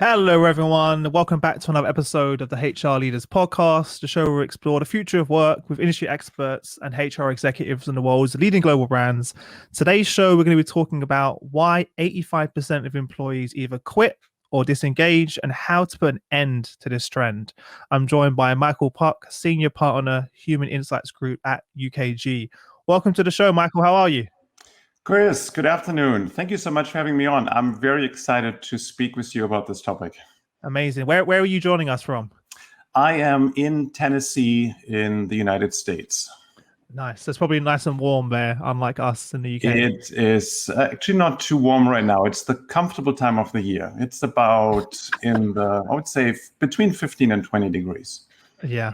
Hello, everyone. Welcome back to another episode of the HR Leaders Podcast, the show where we explore the future of work with industry experts and HR executives in the world's leading global brands. Today's show, we're going to be talking about why 85% of employees either quit or disengage and how to put an end to this trend. I'm joined by Michael Puck, Senior Partner, Human Insights Group at UKG. Welcome to the show, Michael. How are you? Chris, good afternoon. Thank you so much for having me on. I'm very excited to speak with you about this topic. Amazing. Where are you joining us from? I am in Tennessee in the United States. Nice. It's probably nice and warm there, unlike us in the UK. It is actually not too warm right now. It's the comfortable time of the year. It's about I would say, between 15 and 20 degrees. Yeah.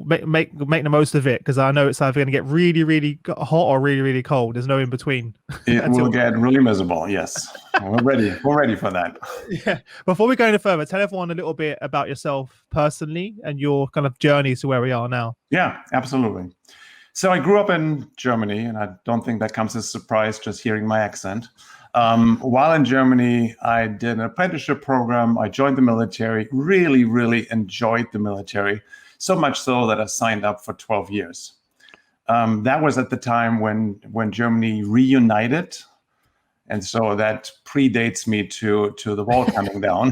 Make the most of it, because I know it's either going to get really, really hot or really, really cold. There's no in between. It will get really miserable. Yes, we're ready. We're ready for that. Yeah. Before we go any further, tell everyone a little bit about yourself personally and your kind of journey to where we are now. Yeah, absolutely. So I grew up in Germany, and I don't think that comes as a surprise just hearing my accent. While in Germany, I did an apprenticeship program. I joined the military. Really, really enjoyed the military. So much so that I signed up for 12 years. That was at the time when Germany reunited. And so that predates me to the wall coming down.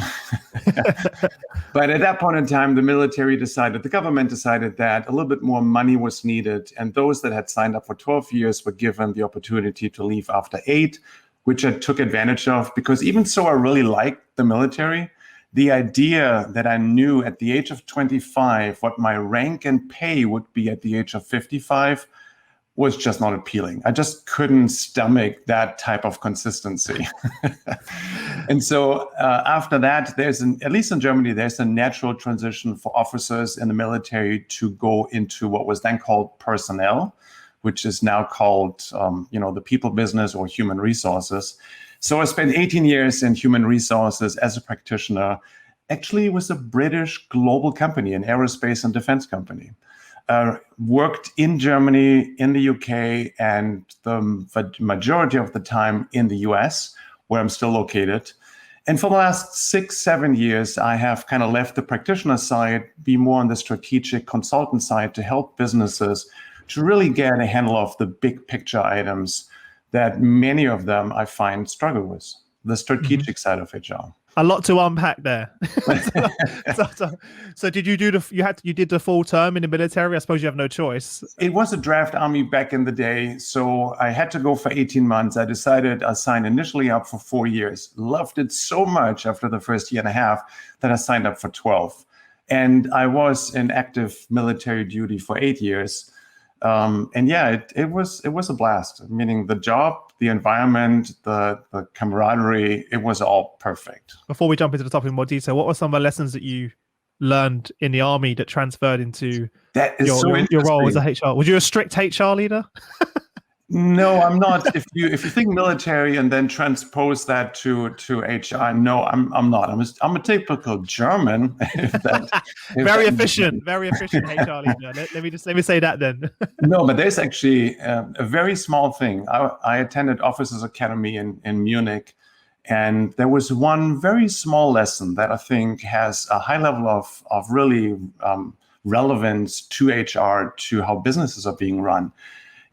But at that point in time, the government decided that a little bit more money was needed. And those that had signed up for 12 years were given the opportunity to leave after 8, which I took advantage of, because even so, I really liked the military. The idea that I knew at the age of 25 what my rank and pay would be at the age of 55 was just not appealing. I just couldn't stomach that type of consistency. And so after that, at least in Germany, there's a natural transition for officers in the military to go into what was then called personnel, which is now called the people business or human resources. So I spent 18 years in human resources as a practitioner. Actually, it was a British global company, an aerospace and defense company. Worked in Germany, in the UK, and the majority of the time in the US, where I'm still located. And for the last 6-7 years, I have kind of left the practitioner side, be more on the strategic consultant side to help businesses to really get a handle of the big picture items that many of them I find struggle with, the strategic side of HR. A lot to unpack there. So did you did the full term in the military? I suppose you have no choice. It was a draft army back in the day, so I had to go for 18 months. I decided I signed initially up for 4 years. Loved it so much after the first year and a half that I signed up for 12. And I was in active military duty for 8 years. It was a blast, meaning the job, the environment, the camaraderie, it was all perfect. Before we jump into the topic in more detail, what were some of the lessons that you learned in the army that transferred into your role as a HR? Was you a strict HR leader? No, I'm not. If you think military and then transpose that to HR, no, I'm not. I'm a typical German. Very efficient HR leader. Let me say that then. No, but there's actually a very small thing. I attended Officers Academy in Munich, and there was one very small lesson that I think has a high level of really relevance to HR, to how businesses are being run.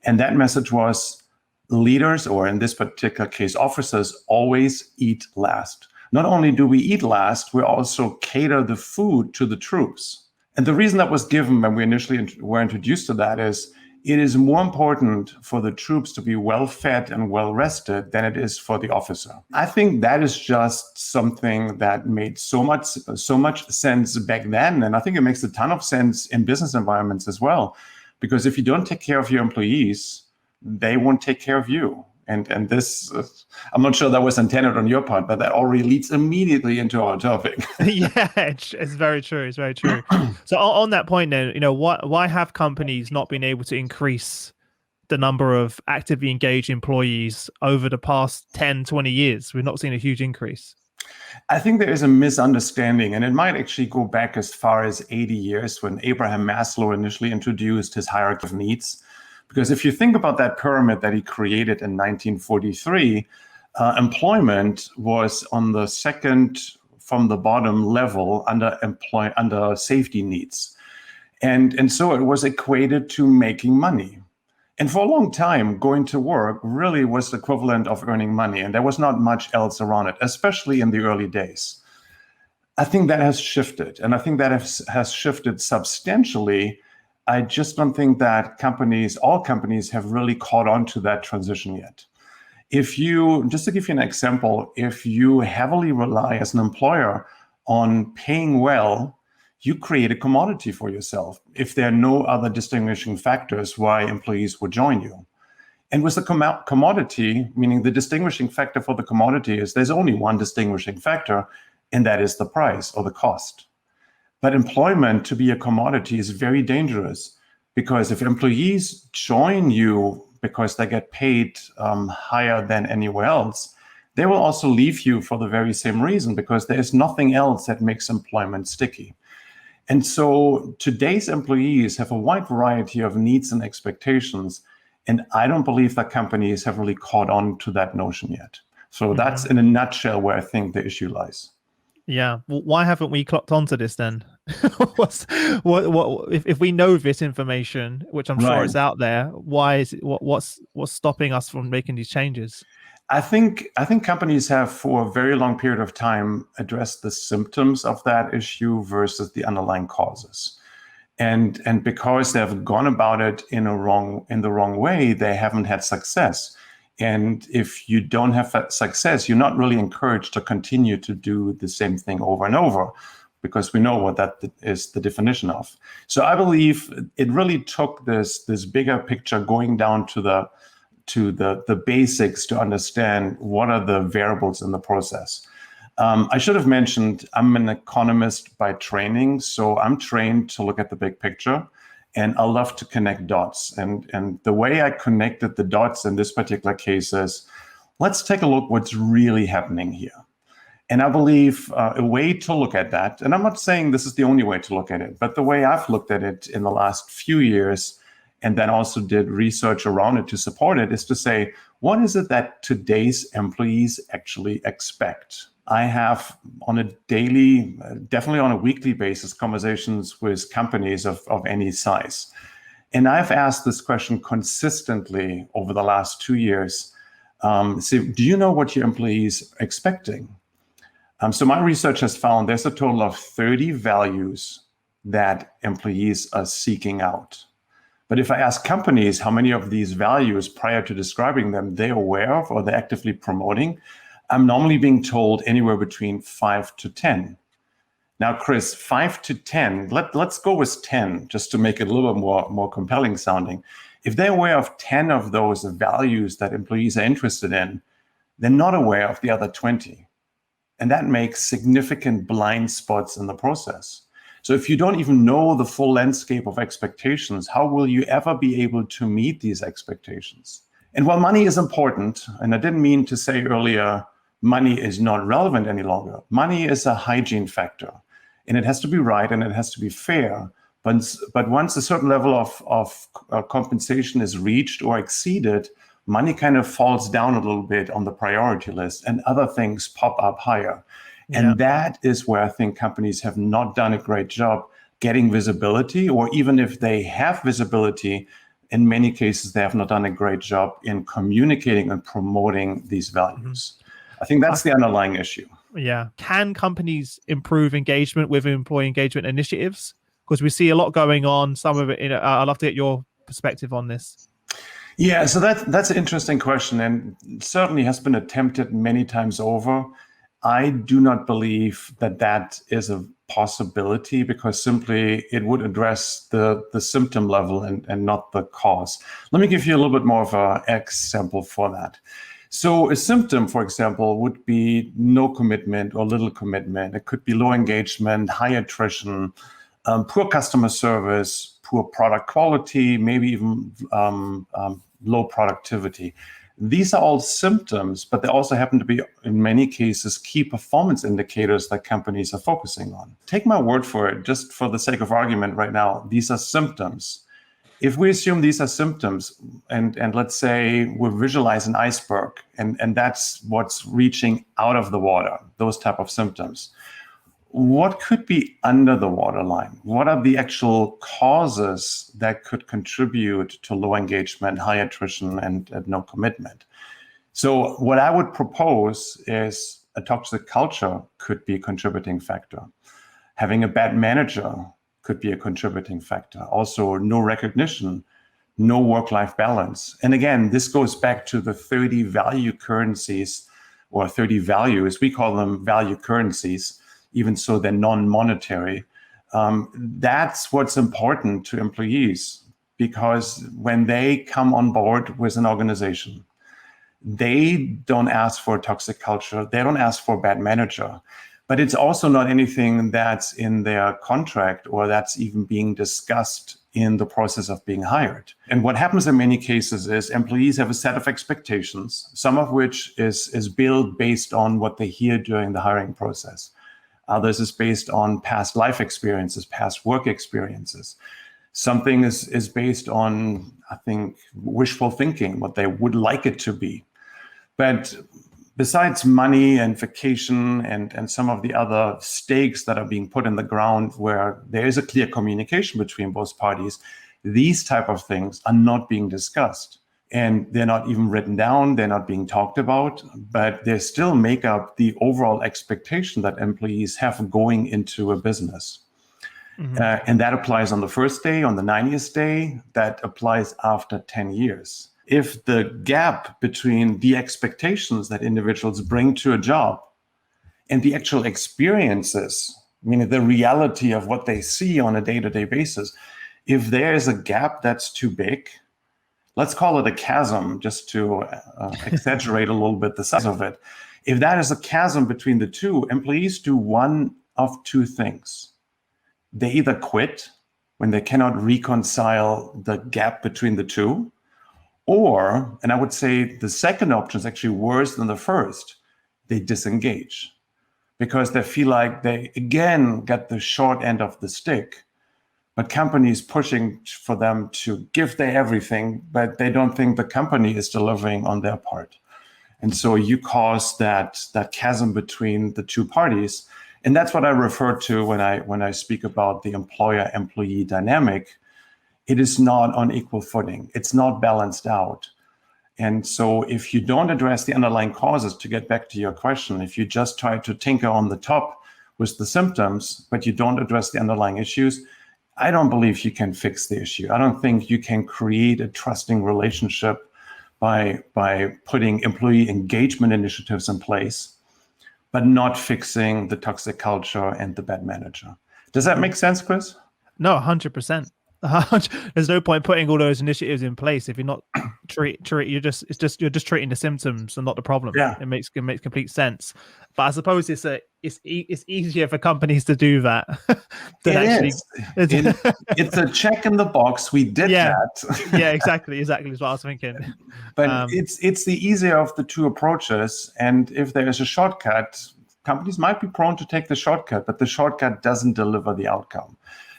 And that message was, leaders, or in this particular case, officers, always eat last. Not only do we eat last, we also cater the food to the troops. And the reason that was given when we initially were introduced to that is, it is more important for the troops to be well fed and well rested than it is for the officer. I think that is just something that made so much sense back then. And I think it makes a ton of sense in business environments as well. Because if you don't take care of your employees, they won't take care of you. And this, I'm not sure that was intended on your part, but that already leads immediately into our topic. Yeah, it's very true. It's very true. So on that point then, why have companies not been able to increase the number of actively engaged employees over the past 10, 20 years? We've not seen a huge increase. I think there is a misunderstanding, and it might actually go back as far as 80 years when Abraham Maslow initially introduced his hierarchy of needs. Because if you think about that pyramid that he created in 1943, employment was on the second, from the bottom level under safety needs. And so it was equated to making money. And for a long time, going to work really was the equivalent of earning money. And there was not much else around it, especially in the early days. I think that has shifted. And I think that has shifted substantially. I just don't think that all companies have really caught on to that transition yet. Just to give you an example, if you heavily rely as an employer on paying well, you create a commodity for yourself if there are no other distinguishing factors why employees would join you. And with the commodity, meaning the distinguishing factor for the commodity is there's only one distinguishing factor, and that is the price or the cost. But employment to be a commodity is very dangerous because if employees join you because they get paid higher than anywhere else, they will also leave you for the very same reason because there is nothing else that makes employment sticky. And so today's employees have a wide variety of needs and expectations, and I don't believe that companies have really caught on to that notion yet. So that's in a nutshell where I think the issue lies. Yeah. Well, why haven't we clocked onto this then? If we know this information, which I'm sure is out there, why is it, what's stopping us from making these changes? I think companies have for a very long period of time addressed the symptoms of that issue versus the underlying causes. And because they've gone about it in the wrong way, they haven't had success. And if you don't have that success, you're not really encouraged to continue to do the same thing over and over, because we know what that is the definition of. So I believe it really took this bigger picture going down to the basics to understand what are the variables in the process. I should have mentioned I'm an economist by training, so I'm trained to look at the big picture, and I love to connect dots. And the way I connected the dots in this particular case is, let's take a look what's really happening here. And I believe a way to look at that, and I'm not saying this is the only way to look at it, but the way I've looked at it in the last few years, and then also did research around it to support it, is to say, what is it that today's employees actually expect? I have on a daily, definitely on a weekly basis, conversations with companies of any size. And I've asked this question consistently over the last 2 years. So do you know what your employees are expecting? So my research has found there's a total of 30 values that employees are seeking out. But if I ask companies how many of these values prior to describing them they're aware of or they're actively promoting, I'm normally being told anywhere between 5 to 10. Now, Chris, 5 to 10, let's go with 10 just to make it a little bit more compelling sounding. If they're aware of 10 of those values that employees are interested in, they're not aware of the other 20. And that makes significant blind spots in the process. So if you don't even know the full landscape of expectations, how will you ever be able to meet these expectations? And while money is important, and I didn't mean to say earlier, money is not relevant any longer. Money is a hygiene factor, and it has to be right and it has to be fair. But once a certain level of compensation is reached or exceeded, money kind of falls down a little bit on the priority list and other things pop up higher. And that is where I think companies have not done a great job getting visibility, or even if they have visibility, in many cases, they have not done a great job in communicating and promoting these values. I think that's the underlying issue. Yeah. Can companies improve engagement with employee engagement initiatives? Because we see a lot going on. Some of it, I'd love to get your perspective on this. Yeah, so that's an interesting question, and certainly has been attempted many times over. I do not believe that is a possibility, because simply it would address the symptom level and not the cause. Let me give you a little bit more of an example for that. So a symptom, for example, would be no commitment or little commitment. It could be low engagement, high attrition, poor customer service, poor product quality, maybe even low productivity. These are all symptoms, but they also happen to be, in many cases, key performance indicators that companies are focusing on. Take my word for it, just for the sake of argument right now, these are symptoms. If we assume these are symptoms, and let's say we visualize an iceberg, and that's what's reaching out of the water, those type of symptoms. what could be under the waterline? What are the actual causes that could contribute to low engagement, high attrition, and no commitment? So what I would propose is a toxic culture could be a contributing factor. Having a bad manager could be a contributing factor. Also, no recognition, no work-life balance. And again, this goes back to the 30 value currencies, or 30 values. We call them value currencies, even so they're non-monetary. That's what's important to employees, because when they come on board with an organization, they don't ask for a toxic culture. They don't ask for a bad manager. But it's also not anything that's in their contract or that's even being discussed in the process of being hired. And what happens in many cases is employees have a set of expectations, some of which is built based on what they hear during the hiring process. Others is based on past life experiences, past work experiences. Something is based on, I think, wishful thinking, what they would like it to be. But besides money and vacation and some of the other stakes that are being put in the ground where there is a clear communication between both parties, these type of things are not being discussed. And they're not even written down, they're not being talked about, but they still make up the overall expectation that employees have going into a business. And that applies on the first day, on the 90th day, that applies after 10 years. If the gap between the expectations that individuals bring to a job and the actual experiences, meaning the reality of what they see on a day-to-day basis, if there is a gap that's too big, let's call it a chasm, just to exaggerate a little bit the size of it. If that is a chasm between the two, employees do one of two things. They either quit when they cannot reconcile the gap between the two, or, and I would say the second option is actually worse than the first, they disengage because they feel like they again get the short end of the stick, but companies pushing for them to give their everything, but they don't think the company is delivering on their part. And so you cause that chasm between the two parties. And that's what I refer to when I speak about the employer-employee dynamic. It is not on equal footing. It's not balanced out. And so if you don't address the underlying causes, to get back to your question, if you just try to tinker on the top with the symptoms, but you don't address the underlying issues, I don't believe you can fix the issue. I don't think you can create a trusting relationship by putting employee engagement initiatives in place, but not fixing the toxic culture and the bad manager. Does that make sense, Chris? No, 100%. There's no point putting all those initiatives in place if you're not you're just treating the symptoms and not the problem. Yeah. It makes complete sense. But I suppose it's easier for companies to do that than actually. It's a check in the box. We did that. Yeah, exactly. Is what I was thinking. But it's the easier of the two approaches. And if there is a shortcut, companies might be prone to take the shortcut, but the shortcut doesn't deliver the outcome.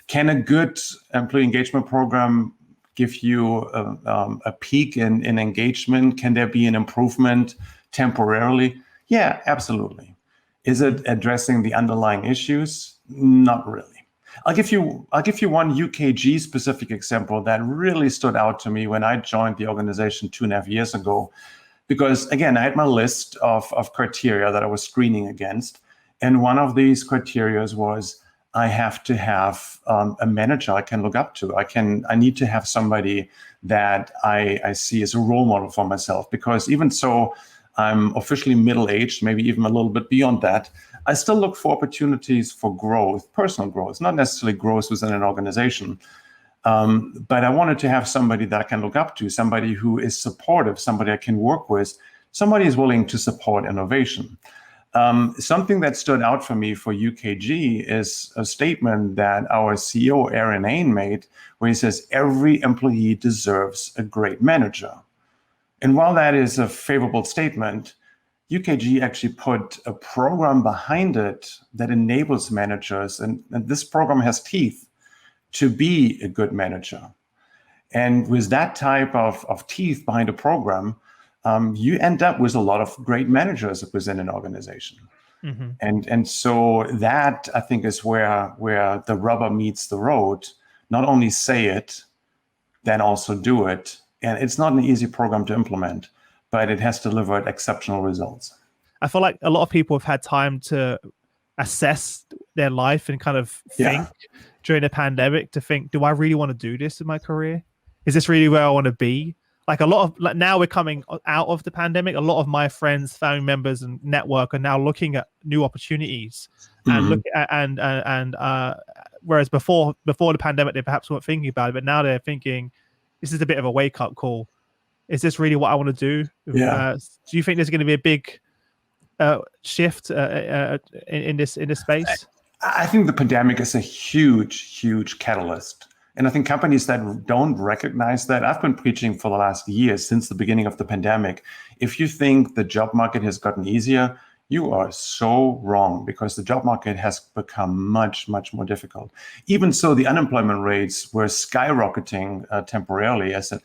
Can a good employee engagement program give you a peak in engagement? Can there be an improvement temporarily? Yeah, absolutely. Is it addressing the underlying issues? Not really. I'll give you one UKG specific example that really stood out to me when I joined the organization 2.5 years ago, because again, I had my list of criteria that I was screening against, and one of these criteria was I have to have a manager I can look up to. I need to have somebody that I see as a role model for myself, because even so, I'm officially middle-aged, maybe even a little bit beyond that. I still look for opportunities for growth, personal growth, not necessarily growth within an organization. But I wanted to have somebody that I can look up to, somebody who is supportive, somebody I can work with, somebody who's willing to support innovation. Something that stood out for me for UKG is a statement that our CEO, Aaron Ain, made, where he says, every employee deserves a great manager. And while that is a favorable statement, UKG actually put a program behind it that enables managers, and this program has teeth, to be a good manager. And with that type of teeth behind a program, you end up with a lot of great managers within an organization. Hmm. And so that, I think, is where the rubber meets the road. Not only say it, then also do it. And it's not an easy program to implement, but it has delivered exceptional results. I feel like a lot of people have had time to assess their life and kind of Yeah. think during the pandemic to think, do I really want to do this in my career? Is this really where I want to be? Like a lot of, like, now we're coming out of the pandemic. A lot of my friends, family members, and network are now looking at new opportunities and Mhm. look at, and whereas before the pandemic they perhaps weren't thinking about it, but now they're thinking, this is a bit of a wake up call. Is this really what I want to do? Yeah. Do you think there's going to be a big shift in this space? I think the pandemic is a huge catalyst. And I think companies that don't recognize that, I've been preaching for the last year since the beginning of the pandemic. If you think the job market has gotten easier, you are so wrong, because the job market has become much more difficult. Even so, the unemployment rates were skyrocketing temporarily. I said,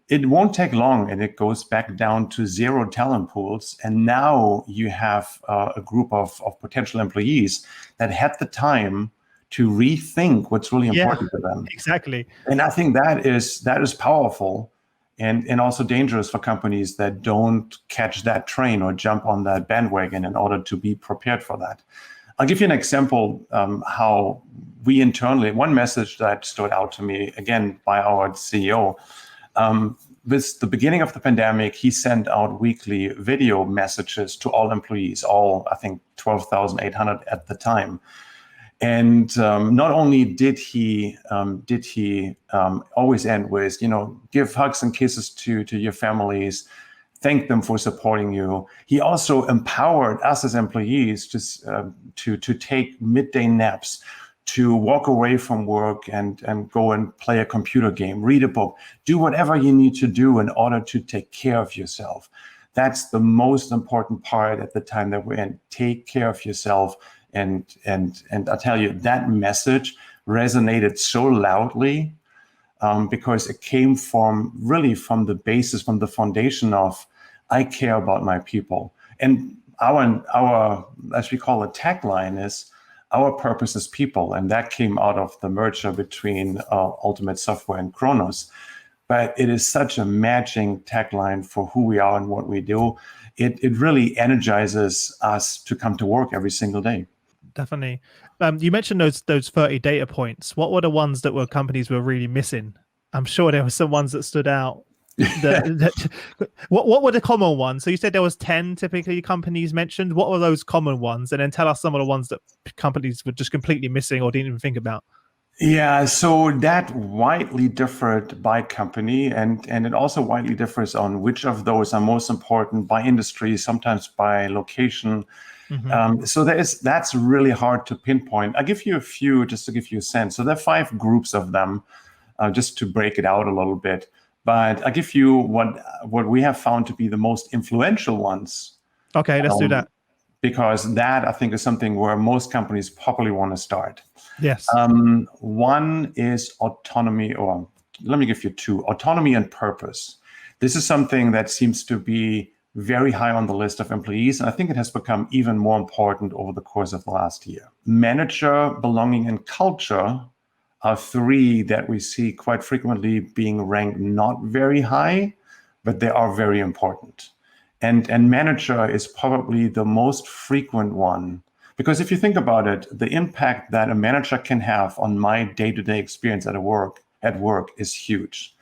it won't take long and it goes back down to zero talent pools. And now you have a group of potential employees that had the time to rethink what's really Yeah, important to them. exactly. And I think that is powerful and also dangerous for companies that don't catch that train or jump on that bandwagon in order to be prepared for that. I'll give you an example how we internally, one message that stood out to me, again, by our CEO, with the beginning of the pandemic, he sent out weekly video messages to all employees, all, I think, 12,800 at the time. And not only did he always end with, give hugs and kisses to your families, thank them for supporting you. He also empowered us as employees to take midday naps, to walk away from work and go and play a computer game, read a book, do whatever you need to do in order to take care of yourself. That's the most important part at the time that we're in. Take care of yourself. And I tell you, that message resonated so loudly because it came from the basis, from the foundation of, I care about my people. And our as we call it, tagline is, our purpose is people. And that came out of the merger between Ultimate Software and Kronos. But it is such a matching tagline for who we are and what we do. It really energizes us to come to work every single day. Definitely. You mentioned those 30 data points. What were the ones that companies were really missing? I'm sure there were some ones that stood out. What were the common ones? So you said there was 10 typically companies mentioned. What were those common ones? And then tell us some of the ones that companies were just completely missing or didn't even think about. Yeah, so that widely differed by company, and it also widely differs on which of those are most important by industry, sometimes by location. Mm-hmm. So that's really hard to pinpoint. I'll give you a few just to give you a sense. So there are 5 groups of them, just to break it out a little bit. But I'll give you what we have found to be the most influential ones. Okay, let's do that. Because that, I think, is something where most companies probably want to start. Yes. One is autonomy, or let me give you 2, autonomy and purpose. This is something that seems to be very high on the list of employees, and I think it has become even more important over the course of the last year. Manager, belonging, and culture are 3 that we see quite frequently being ranked not very high, but they are very important. And manager is probably the most frequent one, because if you think about it, the impact that a manager can have on my day-to-day experience at work is huge.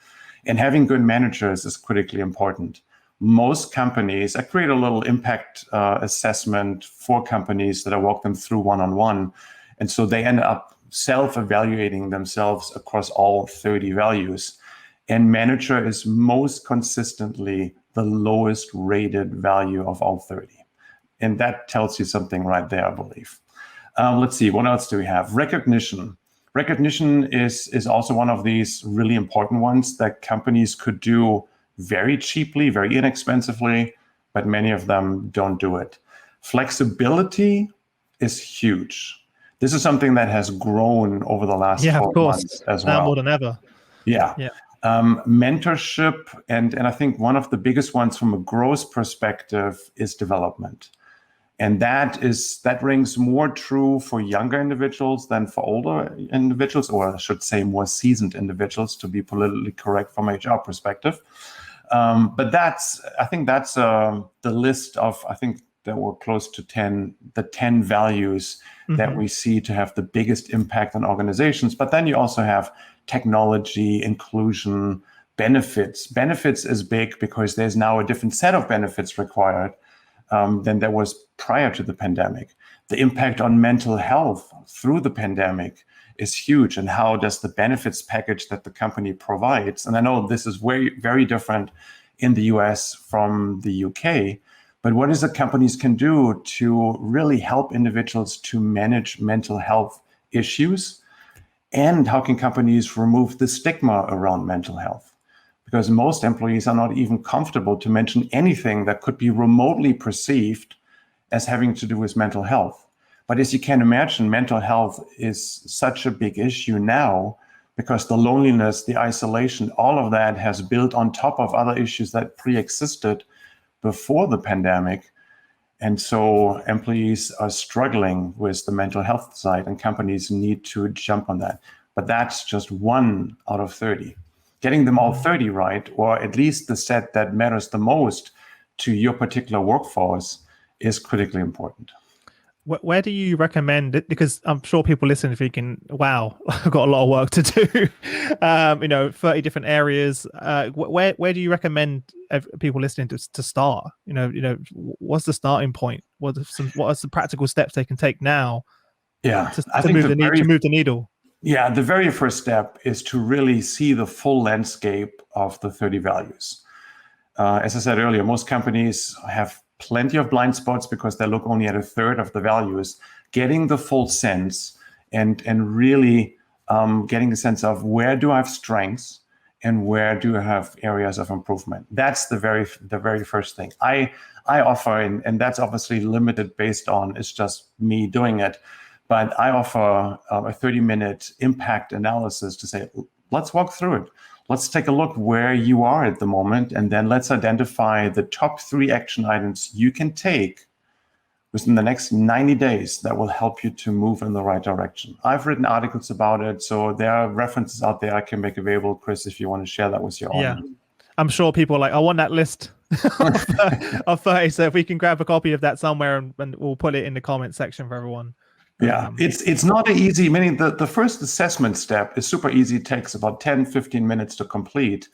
And having good managers is critically important. Most companies, I create a little impact assessment for companies that I walk them through one-on-one. And so they end up self-evaluating themselves across all 30 values. And manager is most consistently the lowest rated value of all 30. And that tells you something right there, I believe. Let's see, what else do we have? Recognition. Recognition is also one of these really important ones that companies could do very cheaply, very inexpensively, but many of them don't do it. Flexibility is huge. This is something that has grown over the last 12 months as well. Now more than ever. Yeah. Mentorship, and I think one of the biggest ones from a growth perspective is development. And that rings more true for younger individuals than for older individuals, or I should say more seasoned individuals, to be politically correct from HR perspective. But I think that's the list of, I think there were close to 10 values that we see to have the biggest impact on organizations. But then you also have technology, inclusion, benefits. Benefits is big because there's now a different set of benefits required than there was prior to the pandemic. The impact on mental health through the pandemic is huge, and how does the benefits package that the company provides? And I know this is very, very different in the US from the UK, but what is the companies can do to really help individuals to manage mental health issues? And how can companies remove the stigma around mental health? Because most employees are not even comfortable to mention anything that could be remotely perceived as having to do with mental health. But as you can imagine, mental health is such a big issue now because the loneliness, the isolation, all of that has built on top of other issues that pre-existed before the pandemic. And so employees are struggling with the mental health side, and companies need to jump on that. But that's just 1 out of 30. Getting them all 30 right, or at least the set that matters the most to your particular workforce, is critically important. Where do you recommend it? Because I'm sure people listening thinking, wow, I've got a lot of work to do. 30 different areas. Where do you recommend people listening to start? What's the starting point? What are the practical steps they can take now to move the needle? Yeah, the very first step is to really see the full landscape of the 30 values. As I said earlier, most companies have plenty of blind spots because they look only at a third of the values. Getting the full sense and really getting a sense of where do I have strengths and where do I have areas of improvement. That's the very first thing. I offer, and that's obviously limited based on it's just me doing it, but I offer a 30-minute impact analysis to say, let's walk through it. Let's take a look where you are at the moment, and then let's identify the top 3 action items you can take within the next 90 days that will help you to move in the right direction. I've written articles about it, so there are references out there I can make available. Chris, if you want to share that with your audience. Yeah, I'm sure people are like, I want that list of 30, so if we can grab a copy of that somewhere and we'll put it in the comment section for everyone. Yeah, it's not easy, meaning the first assessment step is super easy. It takes about 10, 15 minutes to complete.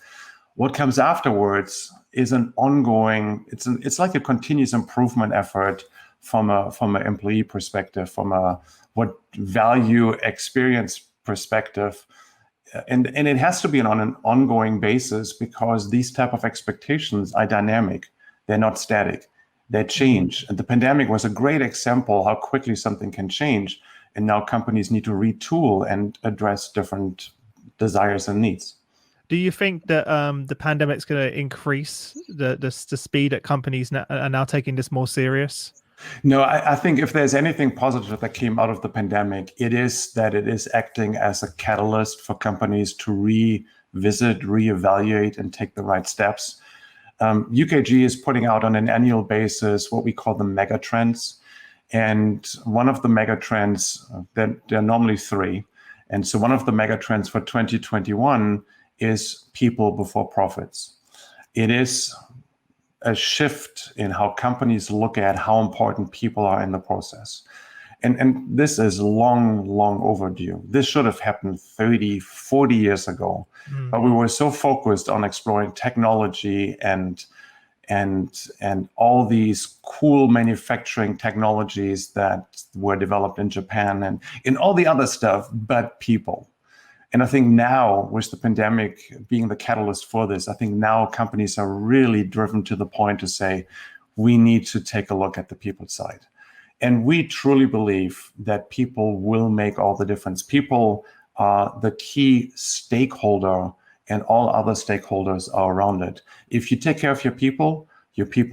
What comes afterwards is an ongoing, it's like a continuous improvement effort from an employee perspective, from a what value experience perspective. And it has to be on an ongoing basis because these type of expectations are dynamic. They're not static. They change. And the pandemic was a great example how quickly something can change. And now companies need to retool and address different desires and needs. Do you think that the pandemic's going to increase the speed that companies are now taking this more serious? No, I think if there's anything positive that came out of the pandemic, it is that it is acting as a catalyst for companies to revisit, reevaluate, and take the right steps. UKG is putting out on an annual basis what we call the megatrends. And one of the megatrends, there are normally 3. And so one of the megatrends for 2021 is people before profits. It is a shift in how companies look at how important people are in the process. And this is long overdue. This should have happened 30, 40 years ago. But we were so focused on exploring technology and all these cool manufacturing technologies that were developed in Japan and in all the other stuff, but people. And I think now, with the pandemic being the catalyst for this, I think now companies are really driven to the point to say, we need to take a look at the people side. And we truly believe that people will make all the difference. People are the key stakeholder, and all other stakeholders are around it. If you take care of your people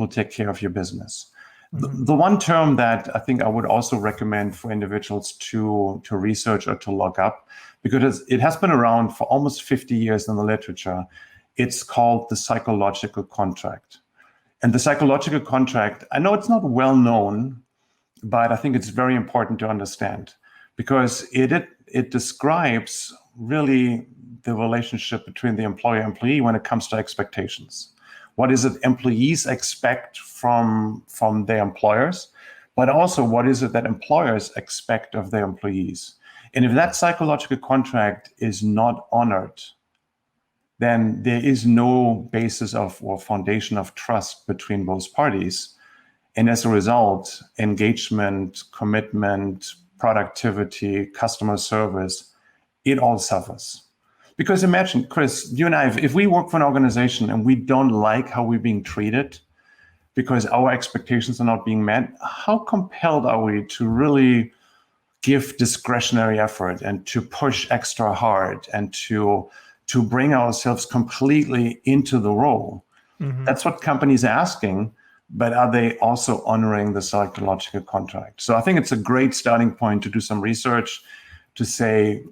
take care of your business. The one term that I think I would also recommend for individuals to research or to look up, because it has been around for almost 50 years in the literature, it's called the psychological contract. And the psychological contract, I know it's not well known, but I think it's very important to understand because it describes really the relationship between the employer and employee when it comes to expectations. What is it employees expect from their employers, but also what is it that employers expect of their employees? And if that psychological contract is not honored, then there is no basis of or foundation of trust between both parties. And as a result, engagement, commitment, productivity, customer service, it all suffers. Because imagine, Chris, you and I, if we work for an organization and we don't like how we're being treated because our expectations are not being met, how compelled are we to really give discretionary effort and to push extra hard and to bring ourselves completely into the role? Mm-hmm. That's what companies are asking, but are they also honoring the psychological contract? So I think it's a great starting point to do some research to say,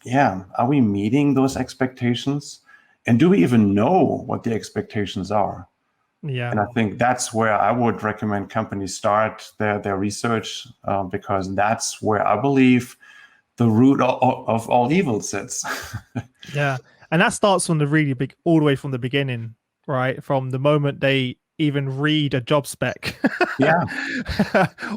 yeah, are we meeting those expectations? And do we even know what the expectations are? Yeah. And I think that's where I would recommend companies start their research because that's where I believe the root of all evil sits. Yeah. And that starts from the really big, all the way from the beginning, right? From the moment they even read a job spec. Yeah.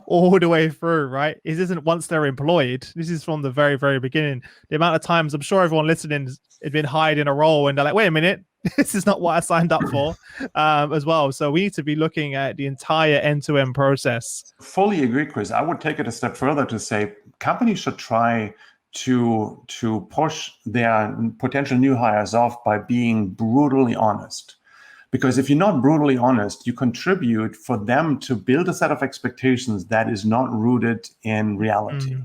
All the way through, right? This isn't once they're employed. This is from the very, very beginning. The amount of times I'm sure everyone listening has been hired in a role and they're like, wait a minute, this is not what I signed up for as well. So we need to be looking at the entire end-to-end process. Fully agree, Chris. I would take it a step further to say companies should try to push their potential new hires off by being brutally honest. Because if you're not brutally honest, you contribute for them to build a set of expectations that is not rooted in reality.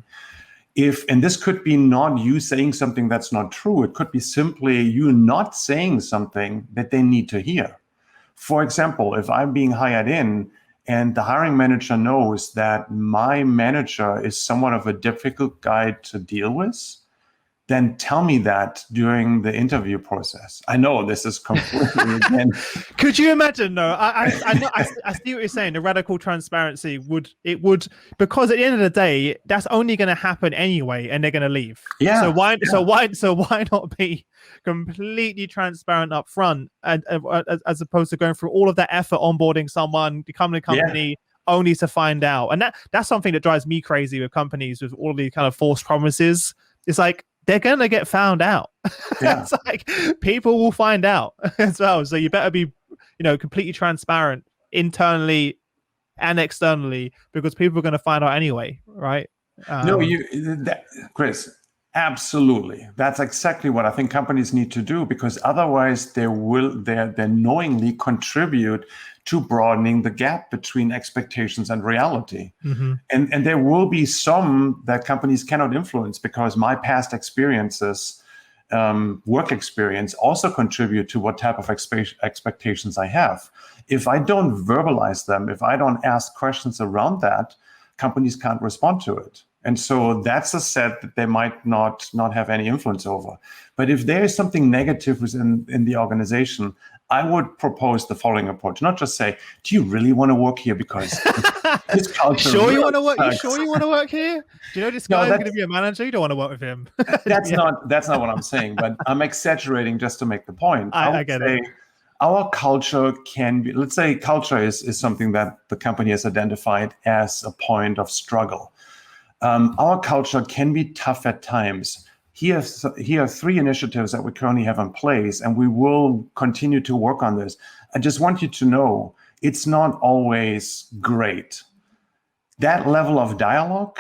And this could be not you saying something that's not true. It could be simply you not saying something that they need to hear. For example, if I'm being hired in and the hiring manager knows that my manager is somewhat of a difficult guy to deal with, then tell me that during the interview process. I know this is completely again. Could you imagine? No, I see what you're saying. The radical transparency would because at the end of the day, that's only going to happen anyway, and they're going to leave. Yeah. So why not be completely transparent up front, and as opposed to going through all of that effort onboarding someone, becoming a company. Only to find out, and that's something that drives me crazy with companies with all these kind of false promises. It's like they're gonna get found out. Yeah. It's like people will find out as well. So you better be, completely transparent internally and externally because people are going to find out anyway, right? Chris, absolutely. That's exactly what I think companies need to do because otherwise they knowingly contribute to broadening the gap between expectations and reality. Mm-hmm. And there will be some that companies cannot influence because my past experiences, work experience, also contribute to what type of expectations I have. If I don't verbalize them, if I don't ask questions around that, companies can't respond to it. And so that's a set that they might not have any influence over. But if there is something negative within the organization, I would propose the following approach. Not just say, do you really want to work here? Because this culture sure really you want to work? sucks. You sure you want to work here? Do you know this guy's going to be a manager? You don't want to work with him. That's not what I'm saying, but I'm exaggerating just to make the point. I get it. Our culture can be, let's say culture is something that the company has identified as a point of struggle. Our culture can be tough at times. Here are 3 initiatives that we currently have in place, and we will continue to work on this. I just want you to know it's not always great. That level of dialogue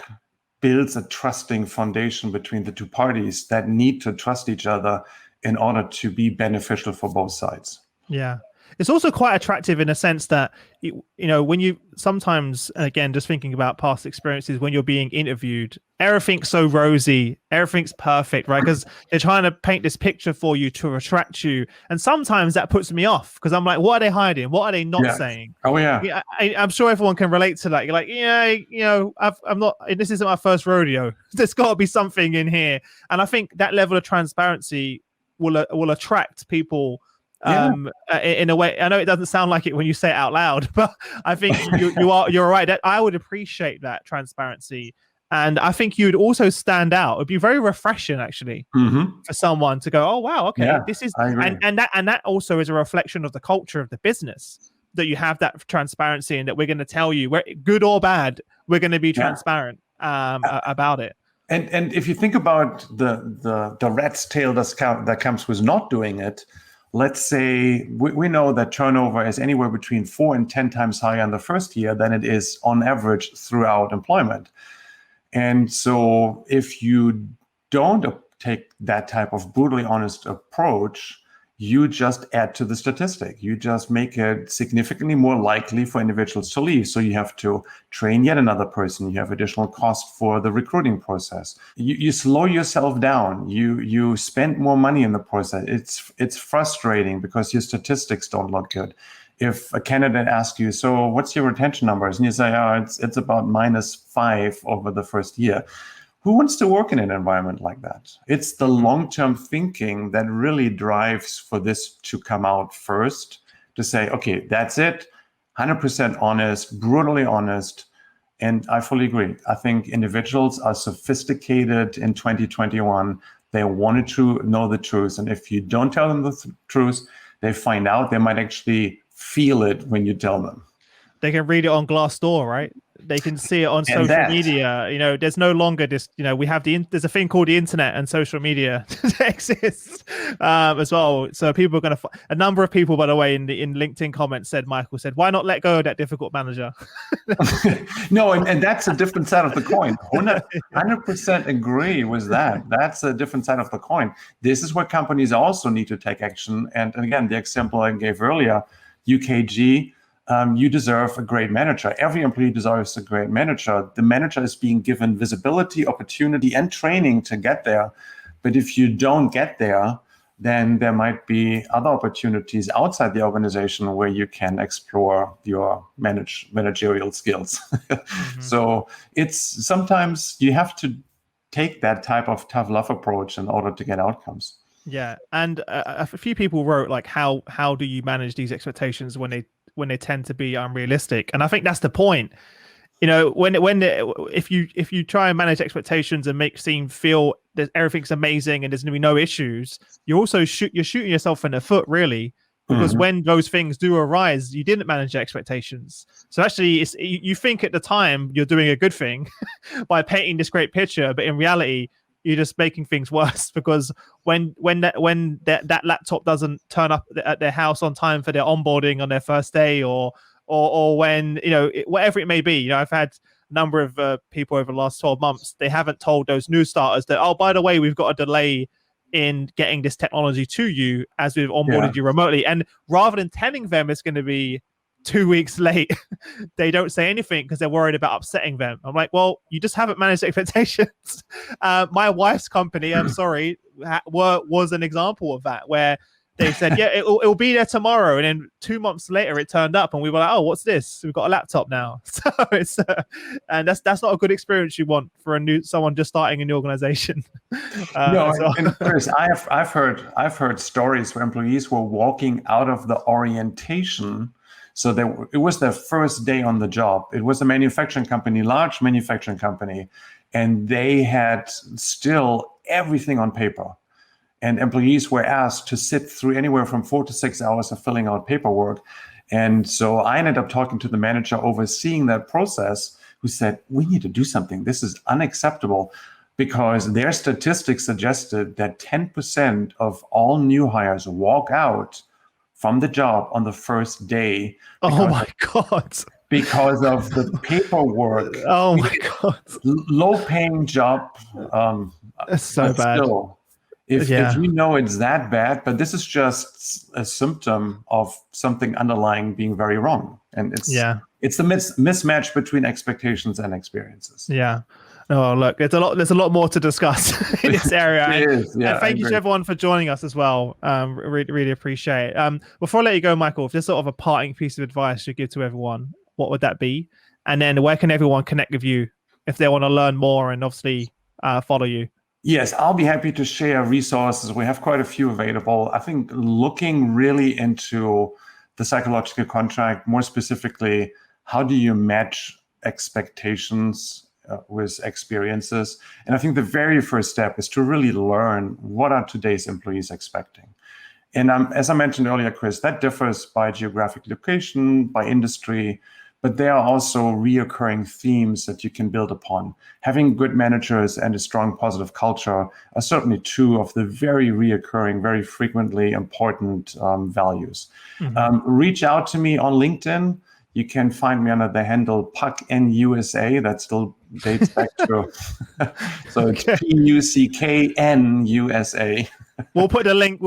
builds a trusting foundation between the two parties that need to trust each other in order to be beneficial for both sides. Yeah. It's also quite attractive in a sense that, when you sometimes, again, just thinking about past experiences, when you're being interviewed, everything's so rosy, everything's perfect, right? Because they're trying to paint this picture for you to attract you. And sometimes that puts me off because I'm like, what are they hiding? What are they not saying? Oh, yeah. I'm sure everyone can relate to that. You're like, I'm not, this isn't my first rodeo. There's got to be something in here. And I think that level of transparency will attract people Yeah. In a way. I know it doesn't sound like it when you say it out loud, but I think you're right. That I would appreciate that transparency, and I think you'd also stand out. It'd be very refreshing, actually, Hmm. for someone to go, oh wow, okay, Yeah, this is, I agree. and that also is a reflection of the culture of the business, that you have that transparency, and that we're going to tell you, where good or bad, we're going to be Yeah. transparent about it. And if you think about the rat's tail that comes with not doing it, let's say we know that turnover is anywhere between 4 and 10 times higher in the first year than it is on average throughout employment. And so if you don't take that type of brutally honest approach, you just add to the statistic. You just make it significantly more likely for individuals to leave. So you have to train yet another person. You have additional cost for the recruiting process. You slow yourself down. You spend more money in the process. It's frustrating because your statistics don't look good. If a candidate asks you, so what's your retention numbers? And you say, oh, it's about -5 over the first year. Who wants to work in an environment like that? It's the long-term thinking that really drives for this to come out first, to say, okay, that's it, 100% honest, brutally honest. And I fully agree. I think individuals are sophisticated in 2021. They wanted to know the truth. And if you don't tell them the truth, they find out. They might actually feel it when you tell them. They can read it on Glassdoor, right? They can see it on And social media. There's no longer this. We have there's a thing called the internet, and social media exists as well. So people are going to. A number of people, by the way, in LinkedIn comments Michael said, "Why not let go of that difficult manager?" No, and that's a different side of the coin. 100% agree with that. That's a different side of the coin. This is where companies also need to take action. And again, the example I gave earlier, UKG. You deserve a great manager. Every employee deserves a great manager. The manager is being given visibility, opportunity, and training to get there. But if you don't get there, then there might be other opportunities outside the organization where you can explore your managerial skills. Mm-hmm. So it's sometimes you have to take that type of tough love approach in order to get outcomes. Yeah, and a few people wrote like, how do you manage these expectations when they tend to be unrealistic? And I think that's the point. If you try and manage expectations and feel that everything's amazing and there's going to be no issues, you're shooting yourself in the foot, really, because mm-hmm. when those things do arise, you didn't manage your expectations. So actually, you think at the time you're doing a good thing by painting this great picture, but in reality, you're just making things worse, because when that laptop doesn't turn up at their house on time for their onboarding on their first day, or when whatever it may be. I've had a number of people over the last 12 months. They haven't told those new starters that, oh, by the way, we've got a delay in getting this technology to you as we've onboarded you remotely. And rather than telling them it's going to be 2 weeks late, they don't say anything because they're worried about upsetting them. I'm like, well, you just haven't managed expectations. My wife's company, I'm sorry, was an example of that, where they said, yeah, it'll be there tomorrow. And then 2 months later, it turned up and we were like, oh, what's this? We've got a laptop now. So it's, and that's not a good experience you want for someone just starting in the organization. No, and Chris, I've heard stories where employees were walking out of the orientation. So it was their first day on the job. It was a manufacturing company, large manufacturing company, and they had still everything on paper. And employees were asked to sit through anywhere from 4 to 6 hours of filling out paperwork. And so I ended up talking to the manager overseeing that process, who said, we need to do something. This is unacceptable, because their statistics suggested that 10% of all new hires walk out from the job on the first day. Oh my God. Because of the paperwork. Oh my God. Low paying job. That's so bad. Still, if you know it's that bad, but this is just a symptom of something underlying being very wrong. And it's the mismatch between expectations and experiences. Yeah. Oh, look, there's a lot more to discuss in this area. And thank you to everyone for joining us as well. Really appreciate it. Before I let you go, Michael, if there's sort of a parting piece of advice you give to everyone, what would that be? And then where can everyone connect with you if they want to learn more and obviously follow you? Yes, I'll be happy to share resources. We have quite a few available. I think looking really into the psychological contract, more specifically, how do you match expectations with experiences? And I think the very first step is to really learn what are today's employees expecting. And as I mentioned earlier, Chris, that differs by geographic location, by industry, but there are also reoccurring themes that you can build upon. Having good managers and a strong positive culture are certainly two of the very reoccurring, very frequently important values. Reach out to me on LinkedIn. You can find me under the handle PuckNUSA. That still dates back to, so it's PUCKNUSA. We'll put the link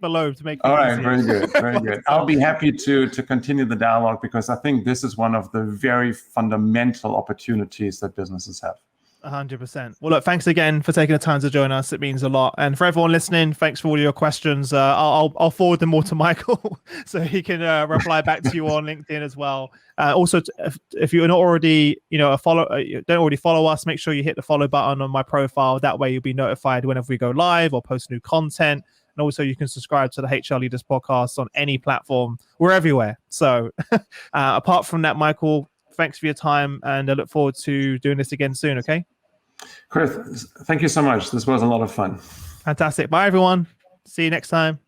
below to make it All right, easier. very good, very good. I'll be happy to continue the dialogue, because I think this is one of the very fundamental opportunities that businesses have. 100%. Well, look, thanks again for taking the time to join us. It means a lot. And for everyone listening, thanks for all your questions. I'll forward them all to Michael so he can reply back to you on LinkedIn as well. Also, if you're not already, don't already follow us, make sure you hit the follow button on my profile. That way you'll be notified whenever we go live or post new content. And also you can subscribe to the HR Leaders podcast on any platform. We're everywhere. So apart from that, Michael, thanks for your time, and I look forward to doing this again soon, okay? Chris, thank you so much. This was a lot of fun. Fantastic. Bye, everyone. See you next time.